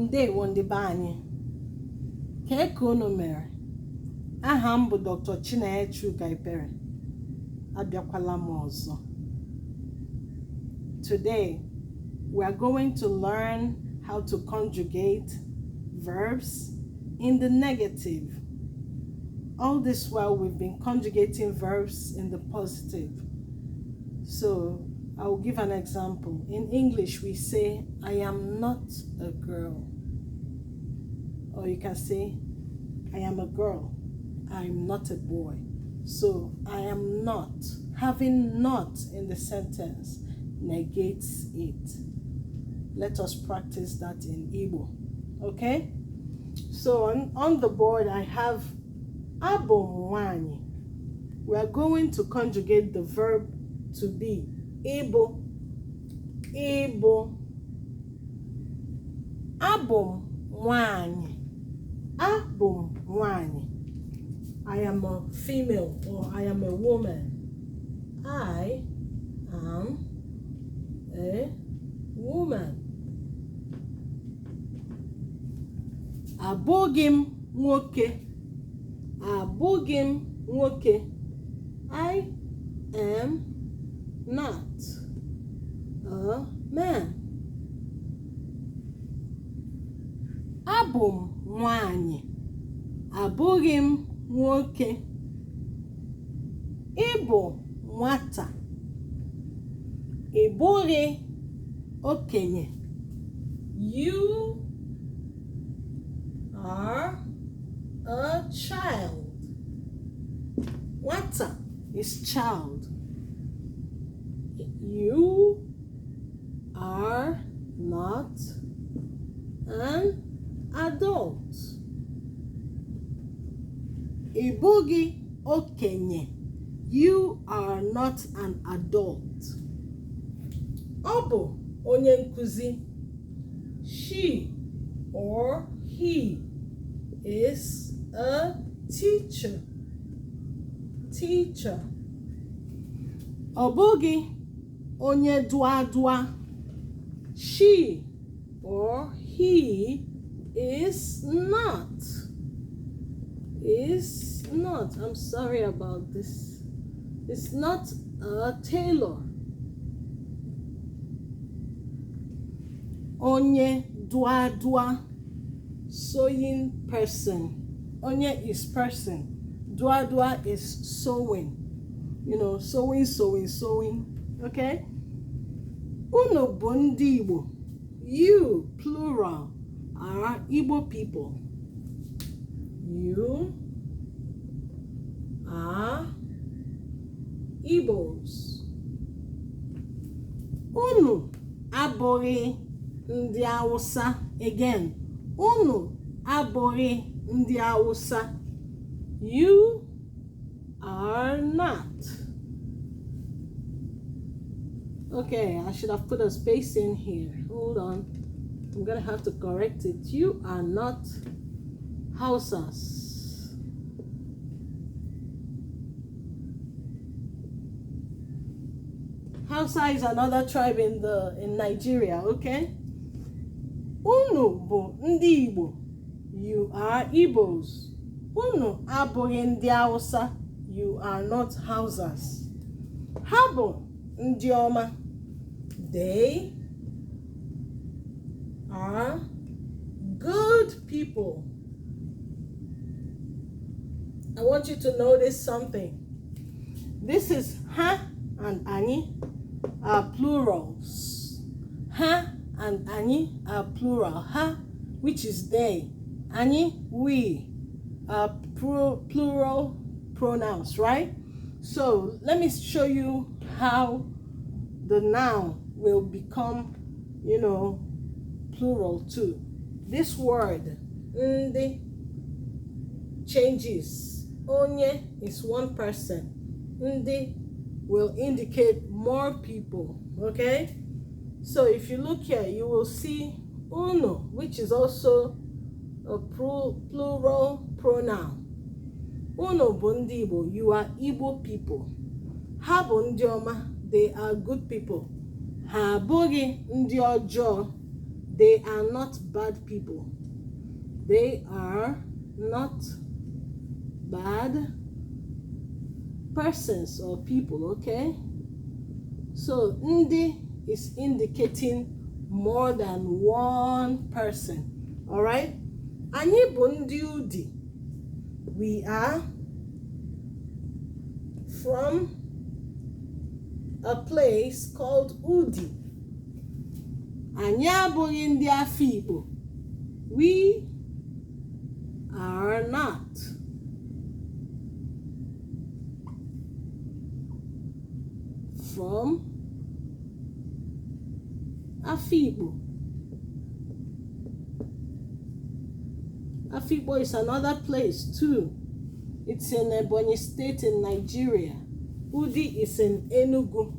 Ndewo ndị be anyị. Kee ka unu mere? Aha m bụ Dr. Chinenye Abịakwala m ọzọ. Today, we are going to learn how to conjugate verbs in the negative. All this while, we've been conjugating verbs in the positive. So, I'll give an example. In English, we say, I am not a girl. Or you can say, I am a girl. I'm not a boy. So, I am not. Having not in the sentence negates it. Let us practice that in Igbo. Okay? So, on the board, I have abụ nwanyị. We are going to conjugate the verb to be Igbo. Igbo. Abụ nwanyị. Abụ nwanyị. I am a female or I am a woman. I am a woman. Abụghị m nwoke. Abụghị m nwoke. I am not a man. Abụ m nwanyị. Abụghị m nwoke. Ị bụ nwata. Ị bụghị okenye. You are a child. Nwata is child. You are not an adult. Ị bụghị okenye. You are not an adult. Ọ bụ onye nkuzi. She or he is a teacher. Teacher. Ọ bụghị onye dua. She or he is not. Is not. I'm sorry about this. It's not a tailor. Onye dua. Sewing person. Onye is person. Dua is sewing. You know, sewing. Okay? Unu bụ ndị Igbo. You, plural, are Igbo people. You are Igbos. Unu abụghị ndị Hausa. Again, unu abụghị ndị Hausa. You are not. Okay, I should have put a space in here. Hold on. I'm gonna have to correct it. You are not Hausas. Hausa is another tribe in Nigeria, okay? Unu bụ ndị Igbo. You are Igbos. Unu abụghị ndị Hausa. You are not Hausas. Ha bụ ndị ọma. They are good people. I want you to notice something. This is ha and ani are plurals. Ha and ani are plural. Ha, which is they. Ani, we, are plural pronouns, right? So let me show you how the noun will become, plural too. This word, ndi, changes. Onye is one person. Ndi will indicate more people, okay? So if you look here, you will see uno, which is also a plural pronoun. Uno bụ ndị Igbo. You are Igbo people. Ha bụ ndị ọma. They are good people. Ha abụghị ndị ọjọọ. They are not bad people. They are not bad persons or people, okay? So ndi is indicating more than one person. All right? Anyị bụ ndị Udi. We are from a place called Udi. Anyị abụghị ndị Afikpo. We are not. From Afikpo. Afikpo is another place too. It's in Ebonyi State in Nigeria. Udi is in Enugu.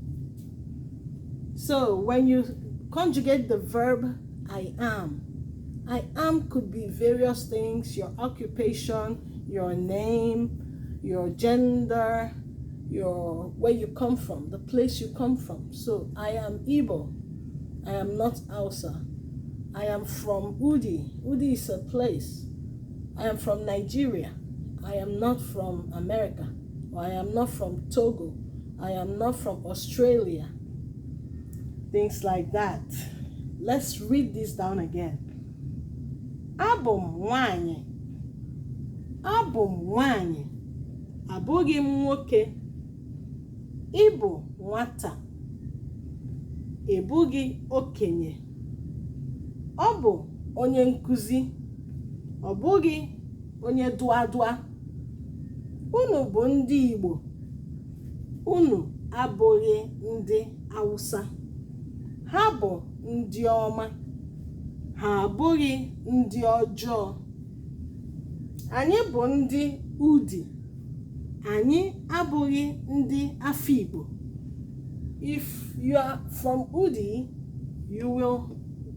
So when you conjugate the verb I am could be various things: your occupation, your name, your gender, your where you come from, the place you come from. So I am Igbo. I am not Hausa. I am from Udi. Udi is a place. I am from Nigeria. I am not from America. Or I am not from Togo. I am not from Australia. Things like that. Let's read this down again. Abum nwanyị. Abum nwanyị. Abụghị m nwoke. Ịbụ nwata. Ịbụghị okenye. Ọ bụ onye nkuzi. Ọ bụghị onye dụadụa. Unu bụ ndị Igbo. Unu abụghị ndị Hausa. Ha bụ ndị ọma. Ha abụghị ndị ọjọọ. Anyị bụ ndị Udi. Anyị abụghị ndị Afikpo. If you are from Udi,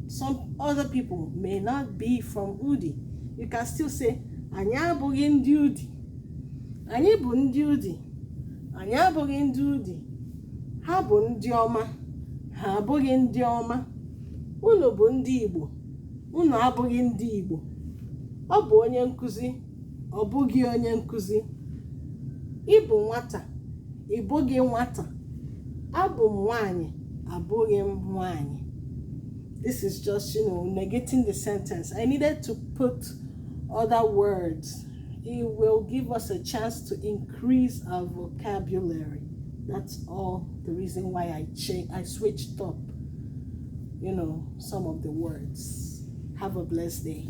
some other people may not be from Udi. You can still say, anyị abụghị ndị Udi. Anyị bụ ndị Udi. Anyị abụghị ndị Udi. Ha bụ ndị ọma. Ha abụghị ndị ọma. Unu bụ ndị Igbo. Unu abụghị ndị Igbo. Ọ bụ onye nkuzi. Ọ bụghị onye nkuzi. Ịbụ nwata. Ị bụghị nwata. Abụ m nwanyị. Abụghị m nwanyị. This is just, negating the sentence. I needed to put other words. It will give us a chance to increase our vocabulary. That's all the reason why I switched up, some of the words. Have a blessed day.